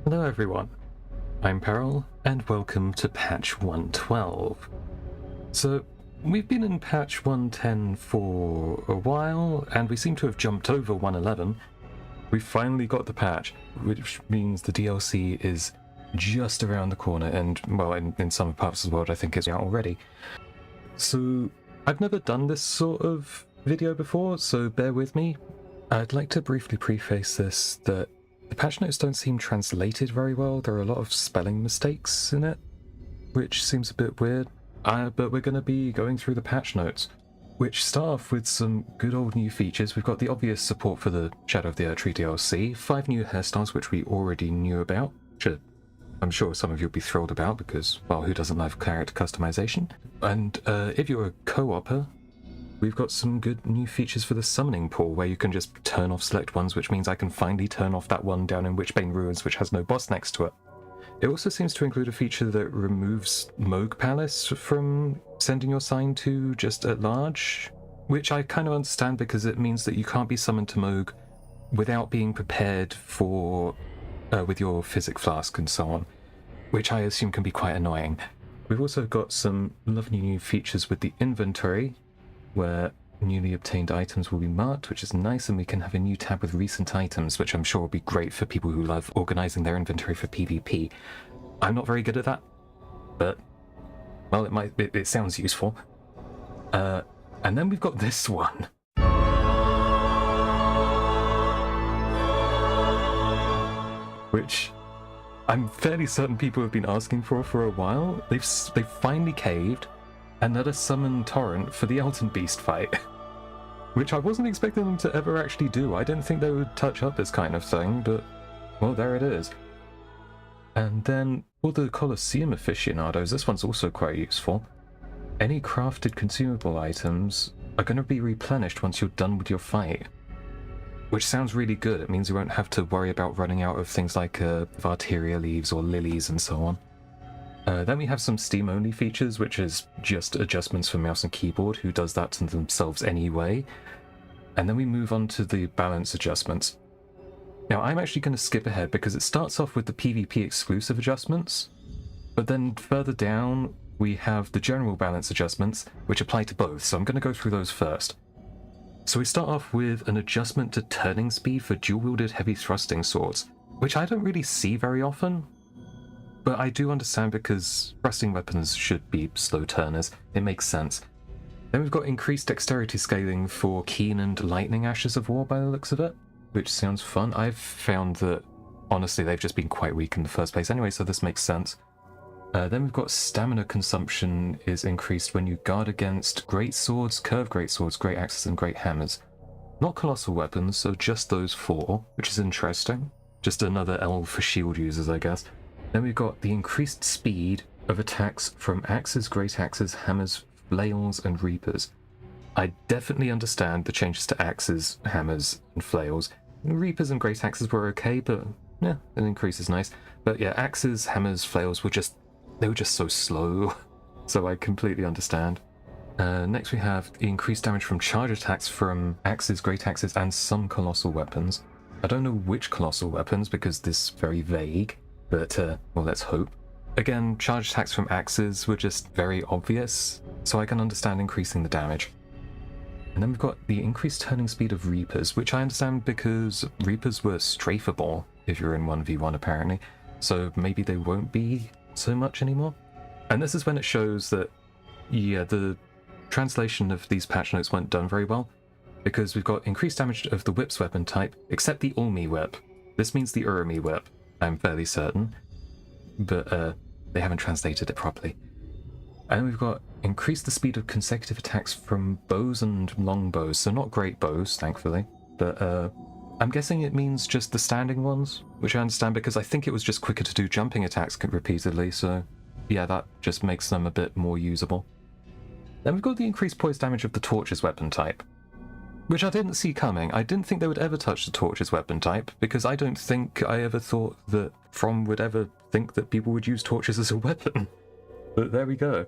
Hello everyone, I'm Peril, and welcome to patch 112. So, we've been in patch 110 for a while, and we seem to have jumped over 111. We finally got the patch, which means the DLC is just around the corner, and, well, in some parts of the world I think it's out already. So, I've never done this sort of video before, so bear with me. I'd like to briefly preface this that the patch notes don't seem translated very well. There are a lot of spelling mistakes in it, which seems a bit weird. But we're going to be going through the patch notes, which start off with some good old new features. We've got the obvious support for the Shadow of the Erdtree DLC, 5 new hairstyles which we already knew about, which I'm sure some of you will be thrilled about because, well, who doesn't love character customization? And if you're a co-opper, we've got some good new features for the summoning pool, where you can just turn off select ones, which means I can finally turn off that one down in Witchbane Ruins, which has no boss next to it. It also seems to include a feature that removes Moog Palace from sending your sign to just at large, which I kind of understand because it means that you can't be summoned to Moog without being prepared for with your physic flask and so on, which I assume can be quite annoying. We've also got some lovely new features with the inventory, where newly obtained items will be marked, which is nice, and we can have a new tab with recent items, which I'm sure will be great for people who love organizing their inventory for PvP. I'm not very good at that, but, well, it sounds useful. And then we've got this one. Which I'm fairly certain people have been asking for a while. They've finally caved and let us summon Torrent for the Elden Beast fight, which I wasn't expecting them to ever actually do. I didn't think they would touch up this kind of thing, but, well, there it is. And then, for the Colosseum aficionados, this one's also quite useful. Any crafted consumable items are going to be replenished once you're done with your fight, which sounds really good. It means you won't have to worry about running out of things like Varteria leaves or lilies and so on. Then we have some Steam-only features, which is just adjustments for mouse and keyboard. Who does that to themselves anyway? And then we move on to the balance adjustments. Now, I'm actually going to skip ahead because it starts off with the PvP exclusive adjustments, but then further down we have the general balance adjustments, which apply to both, so I'm going to go through those first. So we start off with an adjustment to turning speed for dual-wielded heavy thrusting swords, which I don't really see very often. But I do understand because thrusting weapons should be slow turners. It makes sense. Then we've got increased dexterity scaling for Keen and Lightning Ashes of War by the looks of it, which sounds fun. I've found that, honestly, they've just been quite weak in the first place anyway, so this makes sense. Then we've got stamina consumption is increased when you guard against great swords, curved great swords, great axes, and great hammers. Not colossal weapons, so just those 4, which is interesting. Just another L for shield users, I guess. Then we've got the increased speed of attacks from axes, great axes, hammers, flails, and reapers. I definitely understand the changes to axes, hammers, and flails. Reapers and great axes were okay, but yeah, an increase is nice. But yeah, axes, hammers, flails were just so slow, so I completely understand. Next we have the increased damage from charge attacks from axes, great axes, and some colossal weapons. I don't know which colossal weapons because this is very vague. But, well, let's hope. Again, charge attacks from axes were just very obvious, so I can understand increasing the damage. And then we've got the increased turning speed of Reapers, which I understand because Reapers were strafable if you're in 1v1 apparently, so maybe they won't be so much anymore. And this is when it shows that, yeah, the translation of these patch notes weren't done very well, because we've got increased damage of the Whip's weapon type, except the Ulmi Whip. This means the Urumi Whip. I'm fairly certain, but they haven't translated it properly. And we've got increased the speed of consecutive attacks from bows and longbows, so not great bows, thankfully, but I'm guessing it means just the standing ones, which I understand because I think it was just quicker to do jumping attacks repeatedly, so yeah, that just makes them a bit more usable. Then we've got the increased poise damage of the Torch's weapon type, which I didn't see coming. I didn't think they would ever touch the Torch's weapon type, because I don't think I ever thought that From would ever think that people would use torches as a weapon. But there we go.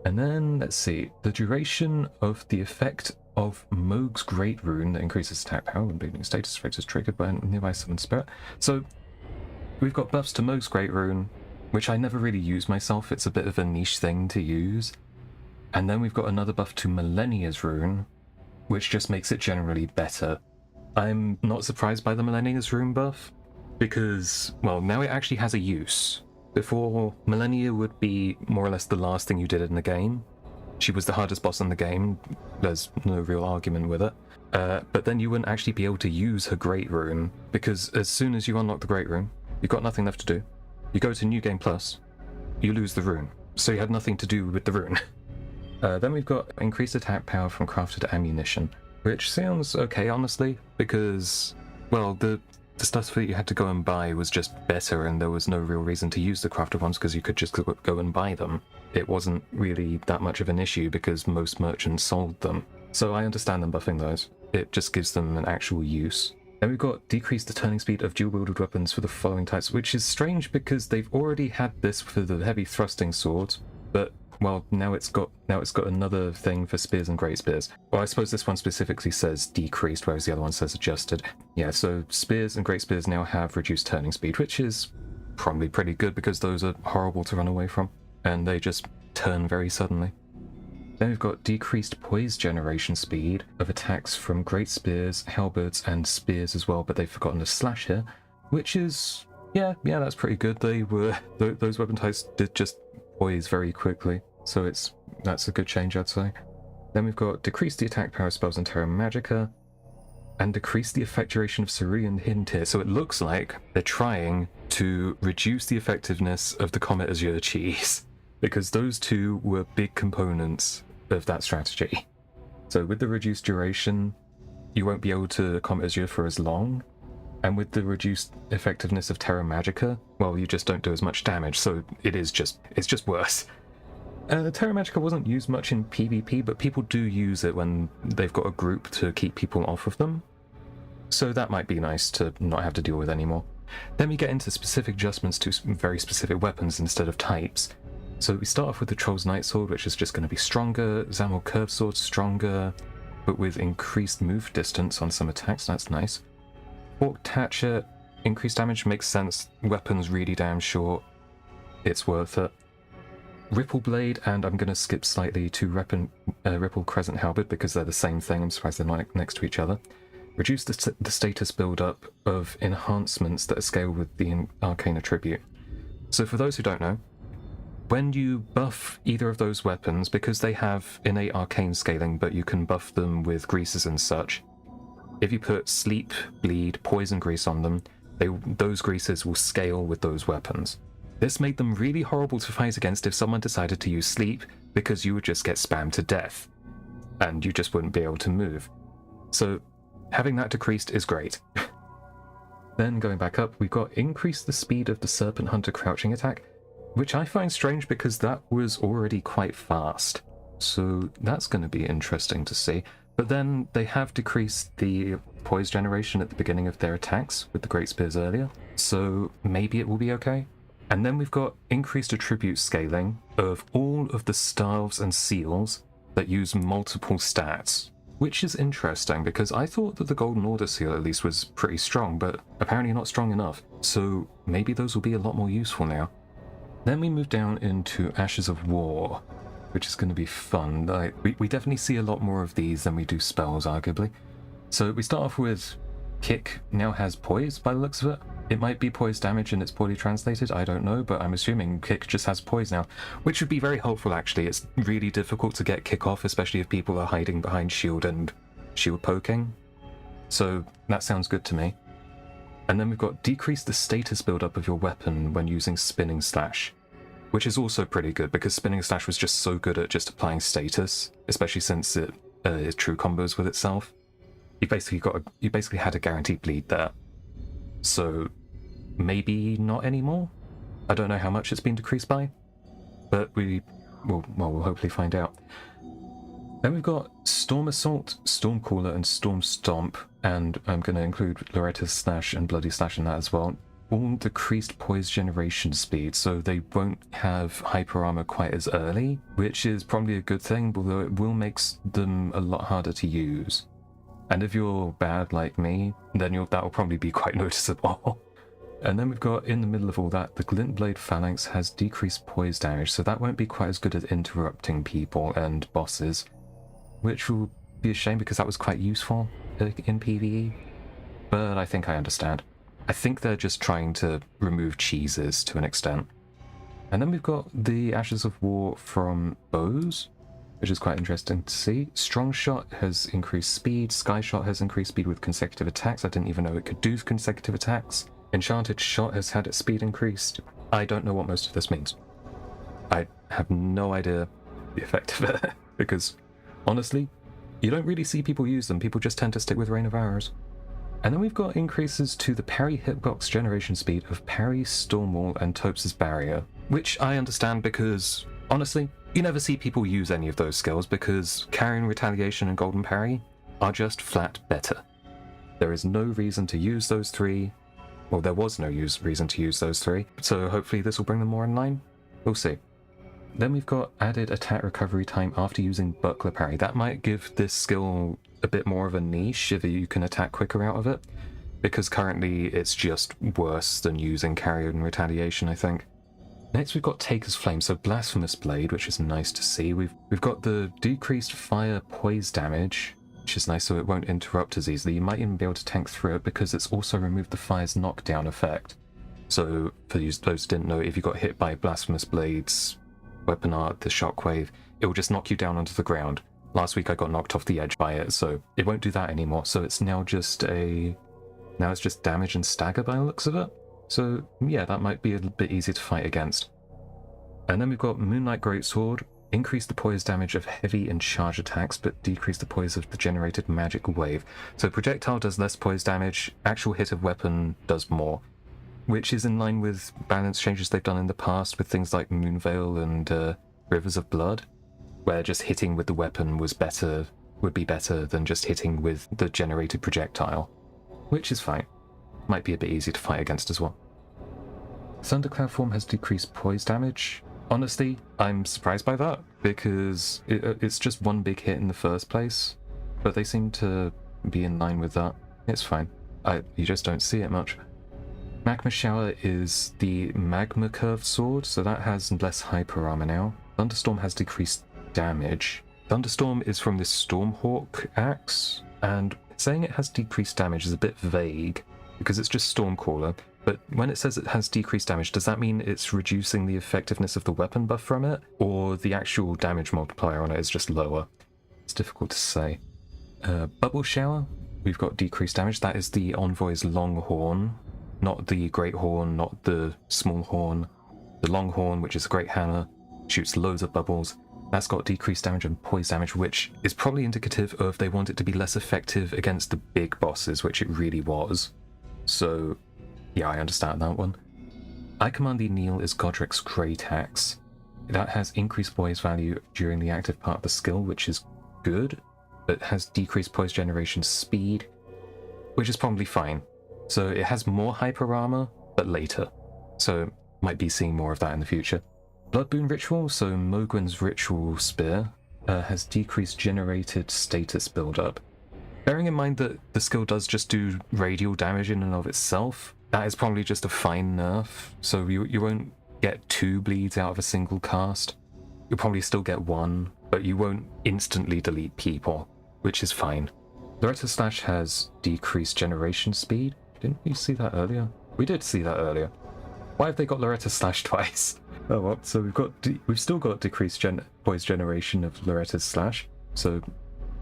And then, let's see, the duration of the effect of Moog's Great Rune that increases attack power when being status effect is triggered by a nearby summoned spirit. So, we've got buffs to Moog's Great Rune, which I never really use myself. It's a bit of a niche thing to use. And then we've got another buff to Millennia's Rune, which just makes it generally better. I'm not surprised by the Millennia's Rune buff, because, well, now it actually has a use. Before, Millennia would be more or less the last thing you did in the game. She was the hardest boss in the game, there's no real argument with it. But then you wouldn't actually be able to use her Great Rune, because as soon as you unlock the Great Rune, you've got nothing left to do. You go to New Game Plus, you lose the rune, so you had nothing to do with the rune. Then we've got increased attack power from crafted ammunition, which sounds okay, honestly, because, well, the stuff that you had to go and buy was just better, and there was no real reason to use the crafted ones because you could just go and buy them. It wasn't really that much of an issue because most merchants sold them. So I understand them buffing those. It just gives them an actual use. Then we've got decreased the turning speed of dual-wielded weapons for the following types, which is strange because they've already had this for the heavy thrusting swords, but, well, now it's got another thing for spears and great spears. Well, I suppose this one specifically says decreased, whereas the other one says adjusted. Yeah, so spears and great spears now have reduced turning speed, which is probably pretty good because those are horrible to run away from, and they just turn very suddenly. Then we've got decreased poise generation speed of attacks from great spears, halberds, and spears as well, but they've forgotten to slash here, which is, yeah, that's pretty good. Those weapon types did just poise very quickly, so that's a good change, I'd say. Then we've got decreased the attack power of spells in Terra Magica, and decrease the effect duration of Cerulean Hidden Tear. So it looks like they're trying to reduce the effectiveness of the Comet Azure cheese, because those two were big components of that strategy. So with the reduced duration, you won't be able to Comet Azure for as long, and with the reduced effectiveness of Terra Magica, well, you just don't do as much damage, so it's just worse. Terra Magica wasn't used much in PvP, but people do use it when they've got a group to keep people off of them. So that might be nice to not have to deal with anymore. Then we get into specific adjustments to very specific weapons instead of types. So we start off with the Troll's Night Sword, which is just going to be stronger. Zamor Curved Sword, stronger, but with increased move distance on some attacks, that's nice. Forked Hatchet, increased damage, makes sense. Weapon's really damn short. It's worth it. Ripple Blade, and I'm going to skip slightly to Ripple Crescent Halberd because they're the same thing. I'm surprised they're not next to each other. Reduce the status build-up of enhancements that scale with the Arcane Attribute. So for those who don't know, when you buff either of those weapons, because they have innate arcane scaling, but you can buff them with greases and such, if you put sleep, bleed, poison grease on them, those greases will scale with those weapons. This made them really horrible to fight against if someone decided to use sleep, because you would just get spammed to death, and you just wouldn't be able to move. So having that decreased is great. Then going back up, we've got increased the speed of the Serpent Hunter crouching attack, which I find strange because that was already quite fast. So that's going to be interesting to see. But then they have decreased the poise generation at the beginning of their attacks with the Great Spears earlier, so maybe it will be okay. And then we've got increased attribute scaling of all of the staves and seals that use multiple stats, which is interesting because I thought that the Golden Order seal at least was pretty strong, but apparently not strong enough. So maybe those will be a lot more useful now. Then we move down into Ashes of War, which is going to be fun. We definitely see a lot more of these than we do spells, arguably. So we start off with Kick now has poise by the looks of it. It might be poise damage and it's poorly translated, I don't know, but I'm assuming Kick just has poise now, which would be very helpful actually. It's really difficult to get Kick off, especially if people are hiding behind shield and shield poking. So that sounds good to me. And then we've got decrease the status build-up of your weapon when using Spinning Slash, which is also pretty good because Spinning Slash was just so good at just applying status, especially since it is true combos with itself. You basically had a guaranteed bleed there. So maybe not anymore? I don't know how much it's been decreased by, but we'll hopefully find out. Then we've got Storm Assault, Storm Caller, and Storm Stomp, and I'm going to include Loretta's Slash and Bloody Slash in that as well. All decreased poise generation speed, so they won't have hyper armor quite as early, which is probably a good thing, although it will make them a lot harder to use. And if you're bad like me, then that will probably be quite noticeable. And then we've got, in the middle of all that, the Glint Blade Phalanx has decreased poise damage, so that won't be quite as good at interrupting people and bosses, which will be a shame because that was quite useful in PvE. But I think I understand. I think they're just trying to remove cheeses to an extent. And then we've got the Ashes of War from bows, which is quite interesting to see. Strong Shot has increased speed. Sky Shot has increased speed with consecutive attacks. I didn't even know it could do consecutive attacks. Enchanted Shot has had its speed increased. I don't know what most of this means. I have no idea the effect of it, because honestly, you don't really see people use them. People just tend to stick with Rain of Arrows. And then we've got increases to the parry hitbox generation speed of Parry, Stormwall, and Topes' Barrier, which I understand because, honestly, you never see people use any of those skills because Carrying Retaliation and Golden Parry are just flat better. There is no reason to use those three. Well, there was no reason to use those three, so hopefully this will bring them more in line. We'll see. Then we've got added attack recovery time after using Buckler Parry. That might give this skill a bit more of a niche if you can attack quicker out of it, because currently it's just worse than using Carrying Retaliation, I think. Next we've got Taker's Flame, so Blasphemous Blade, which is nice to see. We've got the decreased fire poise damage, which is nice so it won't interrupt as easily. You might even be able to tank through it because it's also removed the fire's knockdown effect. So for those who didn't know, if you got hit by Blasphemous Blade's weapon art, the Shockwave, it will just knock you down onto the ground. Last week I got knocked off the edge by it, so it won't do that anymore. So it's now just it's just damage and stagger by the looks of it. So yeah, that might be a bit easier to fight against. And then we've got Moonlight Greatsword. Increase the poise damage of heavy and charge attacks, but decrease the poise of the generated magic wave. So projectile does less poise damage, actual hit of weapon does more, which is in line with balance changes they've done in the past with things like Moonveil and Rivers of Blood, where just hitting with the weapon would be better than just hitting with the generated projectile, which is fine. Might be a bit easy to fight against as well. Thundercloud form has decreased poise damage. Honestly, I'm surprised by that, because it's just one big hit in the first place, but they seem to be in line with that. It's fine. You just don't see it much. Magma Shower is the Magma Curve Sword, so that has less hyper armor now. Thunderstorm has decreased damage. Thunderstorm is from this Stormhawk axe, and saying it has decreased damage is a bit vague, because it's just Stormcaller. But when it says it has decreased damage, does that mean it's reducing the effectiveness of the weapon buff from it? Or the actual damage multiplier on it is just lower? It's difficult to say. Bubble Shower, we've got decreased damage. That is the Envoy's long horn. Not the great horn, not the small horn. The long horn, which is a great hammer, shoots loads of bubbles. That's got decreased damage and poise damage, which is probably indicative of they want it to be less effective against the big bosses, which it really was. So yeah, I understand that one. I Command Thee Kneel is Godric's Great Axe. That has increased poise value during the active part of the skill, which is good, but has decreased poise generation speed, which is probably fine. So it has more hyper armor, but later. So might be seeing more of that in the future. Bloodboon Ritual, so Mogwen's Ritual Spear, has decreased generated status buildup. Bearing in mind that the skill does just do radial damage in and of itself, that is probably just a fine nerf, so you won't get 2 bleeds out of a single cast. You'll probably still get 1, but you won't instantly delete people, which is fine. Loretta Slash has decreased generation speed. Didn't we see that earlier? We did see that earlier. Why have they got Loretta Slash twice? Oh well, so we've still got decreased poise generation of Loretta's Slash, so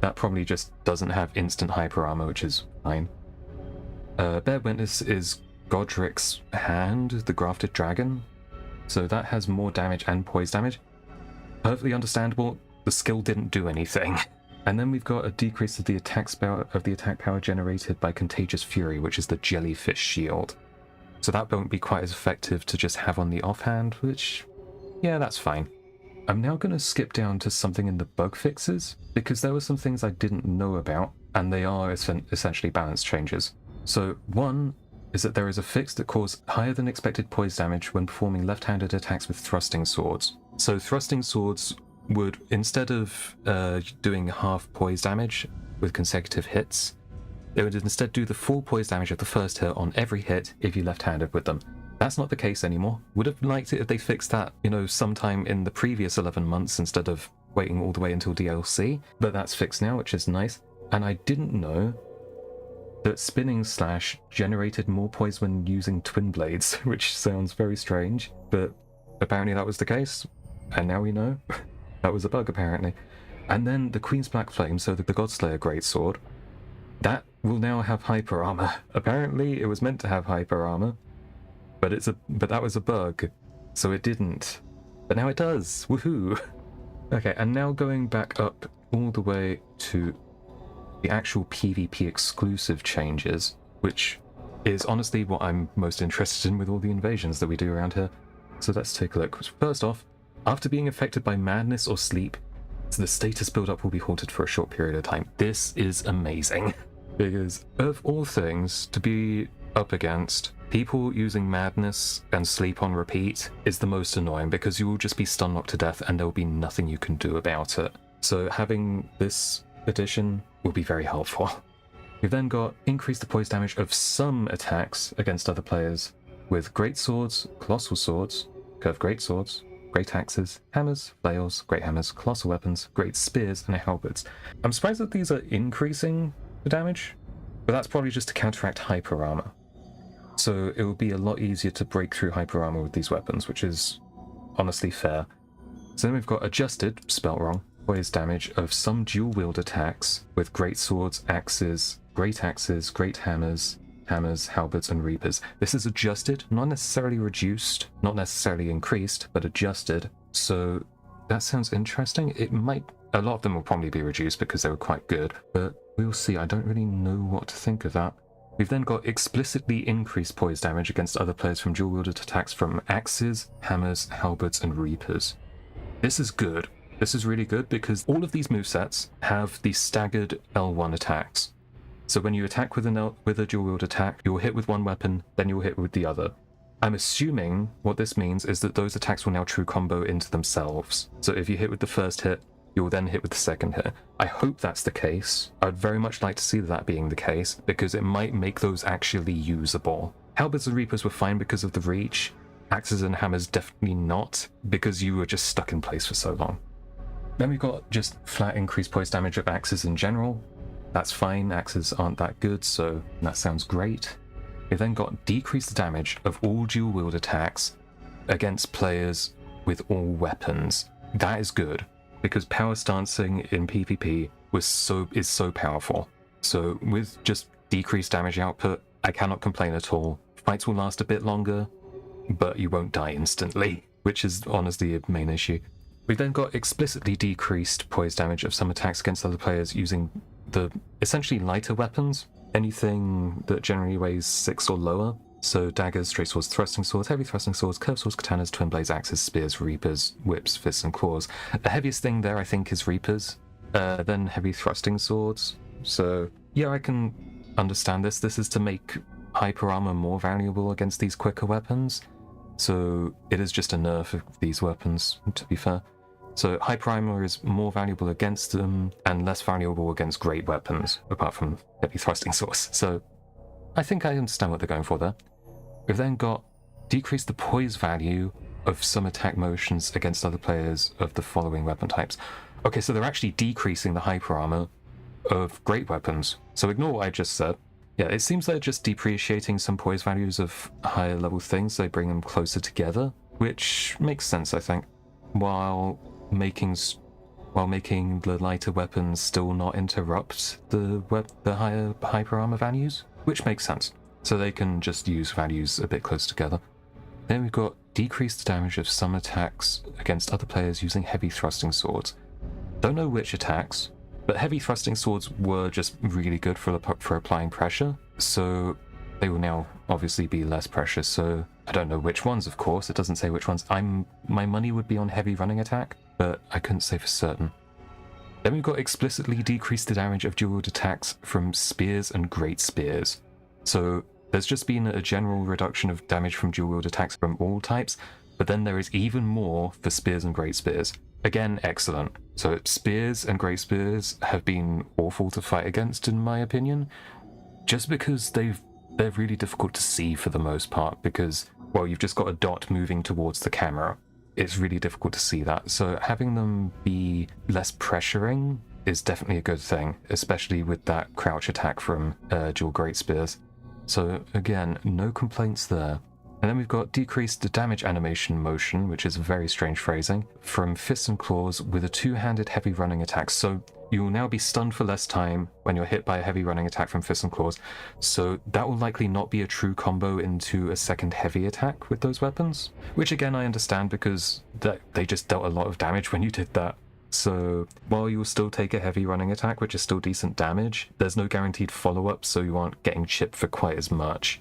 that probably just doesn't have instant hyper armor, which is fine. Bear Witness is Godric's Hand, the Grafted Dragon, so that has more damage and poise damage. Perfectly understandable, the skill didn't do anything. And then we've got a decrease of the attack power generated by Contagious Fury, which is the Jellyfish Shield. So that won't be quite as effective to just have on the offhand, which, yeah, that's fine. I'm now going to skip down to something in the bug fixes, because there were some things I didn't know about, and they are essentially balance changes. So one is that there is a fix that causes higher than expected poise damage when performing left-handed attacks with thrusting swords. So thrusting swords would, instead of doing half poise damage with consecutive hits, They would instead do the full poise damage of the first hit on every hit if you left-handed with them. That's not the case anymore. Would have liked it if they fixed that, sometime in the previous 11 months instead of waiting all the way until DLC, but that's fixed now, which is nice. And I didn't know that spinning slash generated more poise when using twin blades, which sounds very strange, but apparently that was the case, and now we know. That was a bug, apparently. And then the Queen's Black Flame, so the Godslayer Greatsword, that will now have hyper armor. Apparently it was meant to have hyper armor, but that was a bug, so it didn't. But now it does. Woohoo! Okay, and now going back up all the way to the actual PvP exclusive changes, which is honestly what I'm most interested in with all the invasions that we do around here. So let's take a look. First off, after being affected by madness or sleep, the status build-up will be halted for a short period of time. This is amazing, because of all things to be up against, people using madness and sleep on repeat is the most annoying, because you will just be stun locked to death and there will be nothing you can do about it. So having this addition will be very helpful. We've then got increased the poise damage of some attacks against other players with great swords, colossal swords, curved great swords, great axes, hammers, flails, great hammers, colossal weapons, great spears, and halberds. I'm surprised that these are increasing the damage, but that's probably just to counteract hyper armor. So it will be a lot easier to break through hyper armor with these weapons, which is honestly fair. So then we've got adjusted, spelt wrong, poise damage of some dual wield attacks with great swords, axes, great hammers, halberds, and reapers. This is adjusted, not necessarily reduced, not necessarily increased, but adjusted. So that sounds interesting. A lot of them will probably be reduced because they were quite good, but we'll see. I don't really know what to think of that. We've then got explicitly increased poise damage against other players from dual wielded attacks from axes, hammers, halberds, and reapers. This is good. This is really good because all of these movesets have the staggered L1 attacks. So when you attack with a dual wield attack, you'll hit with one weapon, then you'll hit with the other. I'm assuming what this means is that those attacks will now true combo into themselves. So if you hit with the first hit, you'll then hit with the second hit. I hope that's the case. I'd very much like to see that being the case, because it might make those actually usable. Halberds and Reapers were fine because of the reach. Axes and Hammers definitely not, because you were just stuck in place for so long. Then we've got just flat increased poise damage of Axes in general. That's fine, Axes aren't that good, so that sounds great. We've then got decreased damage of all dual wield attacks against players with all weapons. That is good, because power stancing in PvP is so powerful. So with just decreased damage output, I cannot complain at all. Fights will last a bit longer, but you won't die instantly, which is honestly a main issue. We've then got explicitly decreased poise damage of some attacks against other players using the essentially lighter weapons, anything that generally weighs 6 or lower. So daggers, straight swords, thrusting swords, heavy thrusting swords, curved swords, katanas, twin blades, axes, spears, reapers, whips, fists, and claws. The heaviest thing there, I think, is reapers, then heavy thrusting swords. So yeah, I can understand this. This is to make hyper armor more valuable against these quicker weapons. So it is just a nerf of these weapons, to be fair. So hyper armor is more valuable against them and less valuable against great weapons, apart from heavy thrusting swords. So I think I understand what they're going for there. We've then got decreased the poise value of some attack motions against other players of the following weapon types. Okay, so they're actually decreasing the hyper armor of great weapons. So ignore what I just said. Yeah, it seems they're just depreciating some poise values of higher level things. They bring them closer together, which makes sense, I think, while making the lighter weapons still not interrupt the higher hyper armor values, which makes sense. So they can just use values a bit close together. Then we've got decreased damage of some attacks against other players using heavy thrusting swords. Don't know which attacks, but heavy thrusting swords were just really good for applying pressure, so they will now obviously be less pressure. So I don't know which ones, of course. It doesn't say which ones. My money would be on heavy running attack, but I couldn't say for certain. Then we've got explicitly decreased the damage of dual attacks from spears and great spears. So there's just been a general reduction of damage from dual wield attacks from all types, but then there is even more for spears and great spears. Again, excellent. So spears and great spears have been awful to fight against, in my opinion, just because they're really difficult to see for the most part, because, well, you've just got a dot moving towards the camera. It's really difficult to see that. So having them be less pressuring is definitely a good thing, especially with that crouch attack from dual great spears. So again, no complaints there. And then we've got decreased damage animation motion, which is a very strange phrasing, from fists and claws with a two-handed heavy running attack. So you will now be stunned for less time when you're hit by a heavy running attack from fists and claws. So that will likely not be a true combo into a second heavy attack with those weapons, which again I understand because they just dealt a lot of damage when you did that. So while you'll still take a heavy running attack, which is still decent damage, there's no guaranteed follow-up, so you aren't getting chipped for quite as much.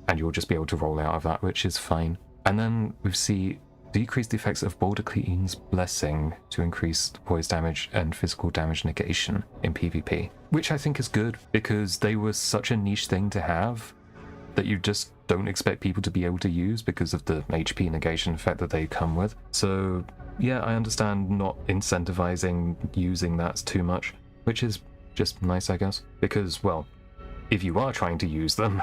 And you'll just be able to roll out of that, which is fine. And then we see decreased effects of Boulder Clean's Blessing to increase poise damage and physical damage negation in PvP, which I think is good because they were such a niche thing to have that you just don't expect people to be able to use because of the HP negation effect that they come with. So yeah, I understand not incentivizing using that too much, which is just nice, I guess, because, well, if you are trying to use them,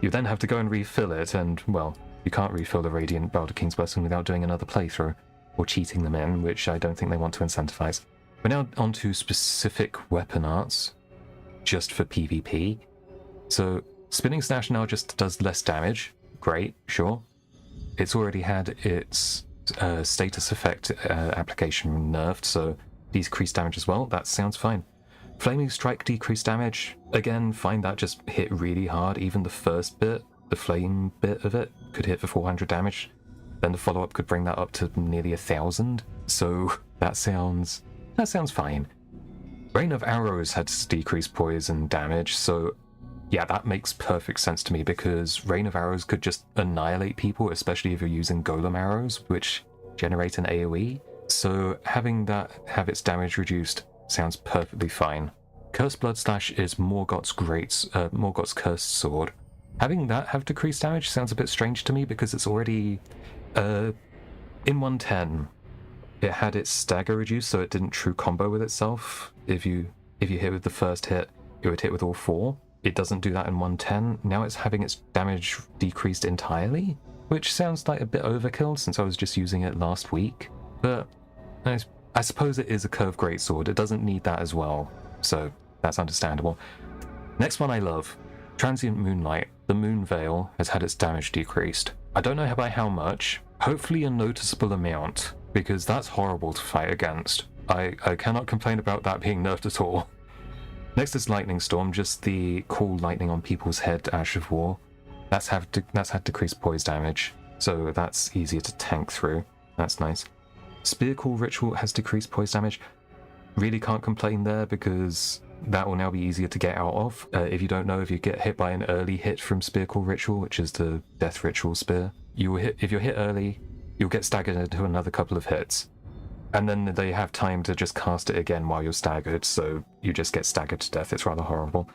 you then have to go and refill it, and, well, you can't refill the Radiant Baldachin's Blessing without doing another playthrough, or cheating them in, which I don't think they want to incentivize. We're now on to specific weapon arts, just for PvP. So, Spinning Snash now just does less damage. Great, sure. It's already had its status effect application nerfed, so decreased damage as well. That sounds fine. Flaming Strike decreased damage. Again, fine, that just hit really hard. Even the first bit, the flame bit of it, could hit for 400 damage. Then the follow-up could bring that up to nearly 1,000. So that sounds fine. Rain of Arrows had decreased poise and damage, so yeah, that makes perfect sense to me because Rain of Arrows could just annihilate people, especially if you're using Golem Arrows, which generate an AoE. So having that have its damage reduced sounds perfectly fine. Cursed Bloodslash is Morgoth's Cursed Sword. Having that have decreased damage sounds a bit strange to me because it's already in 110. It had its stagger reduced, so it didn't true combo with itself. If you hit with the first hit, it would hit with all four. It doesn't do that in 110. Now it's having its damage decreased entirely, which sounds like a bit overkill since I was just using it last week. But I suppose it is a curved greatsword. It doesn't need that as well, so that's understandable. Next one I love. Transient Moonlight. The Moon Veil has had its damage decreased. I don't know by how much. Hopefully a noticeable amount, because that's horrible to fight against. I cannot complain about that being nerfed at all. Next is Lightning Storm, just the cool lightning on people's head Ash of War. That's had decreased poise damage, so that's easier to tank through. That's nice. Spear Call Ritual has decreased poise damage. Really can't complain there because that will now be easier to get out of. If you don't know, if you get hit by an early hit from Spear Call Ritual, which is the Death Ritual Spear, if you're hit early, you'll get staggered into another couple of hits. And then they have time to just cast it again while you're staggered, so you just get staggered to death. It's rather horrible.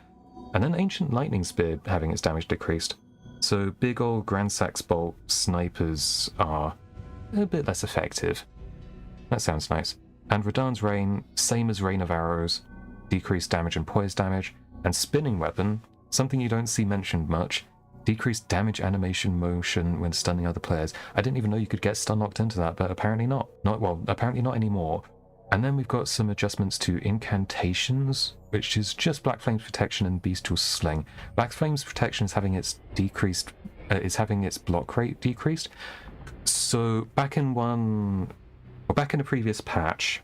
And then Ancient Lightning Spear having its damage decreased. So big old Grand Sax Bolt snipers are a bit less effective. That sounds nice. And Radahn's Rain, same as Rain of Arrows, decreased damage and poise damage. And Spinning Weapon, something you don't see mentioned much, decreased damage animation motion when stunning other players. I didn't even know you could get stun locked into that, but apparently not. Apparently not anymore. And then we've got some adjustments to Incantations, which is just Black Flame's Protection and Bestial Sling. Black Flame's Protection is having its block rate decreased. So back in a previous patch,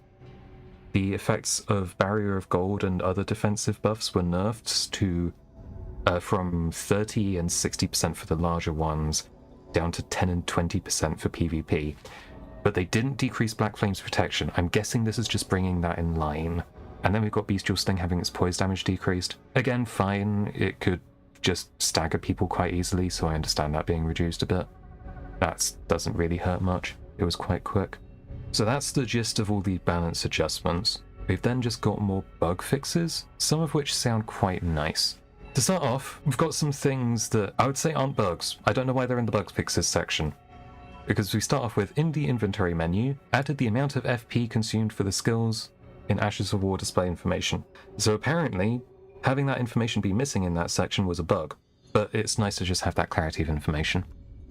the effects of Barrier of Gold and other defensive buffs were nerfed to from 30 and 60% for the larger ones, down to 10 and 20% for PvP. But they didn't decrease Black Flame's Protection. I'm guessing this is just bringing that in line. And then we've got Bestial Sting having its poise damage decreased. Again, fine, it could just stagger people quite easily, so I understand that being reduced a bit. That doesn't really hurt much. It was quite quick. So that's the gist of all the balance adjustments. We've then just got more bug fixes, some of which sound quite nice. To start off, we've got some things that I would say aren't bugs. I don't know why they're in the bug fixes section. Because we start off with, in the inventory menu, added the amount of FP consumed for the skills in Ashes of War display information. So apparently, having that information be missing in that section was a bug, but it's nice to just have that clarity of information.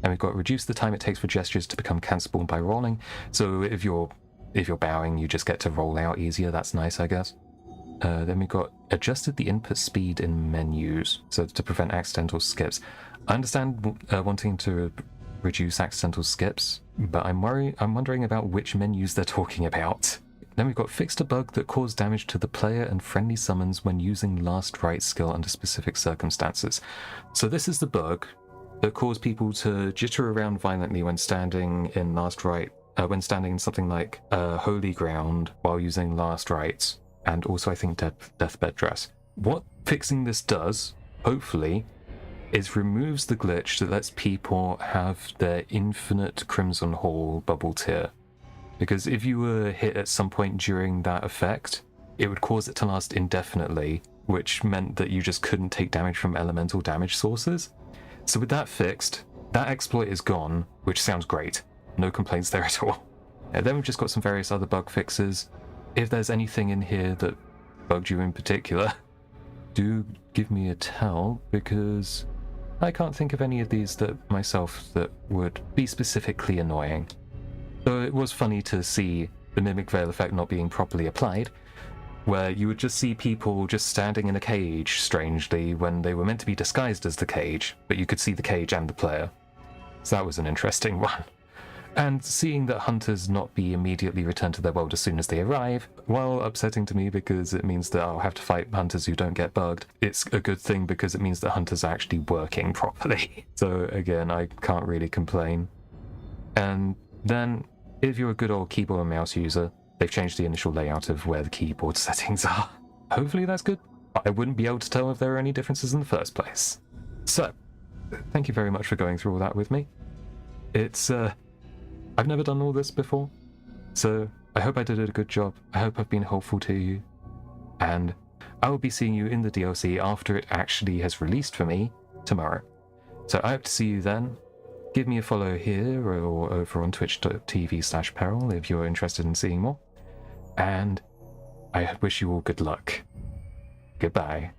And we've got reduce the time it takes for gestures to become cancelable by rolling. So if you're bowing, you just get to roll out easier. That's nice, I guess. Then we've got adjusted the input speed in menus, so to prevent accidental skips. I understand wanting to reduce accidental skips, but I'm wondering about which menus they're talking about. Then we've got fixed a bug that caused damage to the player and friendly summons when using last right skill under specific circumstances. So this is the bug that caused people to jitter around violently when standing in last right, when standing in something like holy ground while using last rites, and also I think deathbed dress. What fixing this does, hopefully, is removes the glitch that lets people have their infinite Crimson Hall bubble tier. Because if you were hit at some point during that effect, it would cause it to last indefinitely, which meant that you just couldn't take damage from elemental damage sources. So with that fixed, that exploit is gone, which sounds great. No complaints there at all. And then we've just got some various other bug fixes. If there's anything in here that bugged you in particular, do give me a tell, because I can't think of any of these that would be specifically annoying. Though it was funny to see the Mimic Veil effect not being properly applied, where you would just see people just standing in a cage, strangely, when they were meant to be disguised as the cage, but you could see the cage and the player. So that was an interesting one. And seeing that hunters not be immediately returned to their world as soon as they arrive, while upsetting to me because it means that I'll have to fight hunters who don't get bugged, it's a good thing because it means that hunters are actually working properly. So again, I can't really complain. And then, if you're a good old keyboard and mouse user, they've changed the initial layout of where the keyboard settings are. Hopefully that's good. I wouldn't be able to tell if there are any differences in the first place. So, thank you very much for going through all that with me. It's, I've never done all this before, so I hope I did a good job. I hope I've been helpful to you. And I will be seeing you in the DLC after it actually has released for me tomorrow. So I hope to see you then. Give me a follow here or over on twitch.tv/peril if you're interested in seeing more. And I wish you all good luck. Goodbye.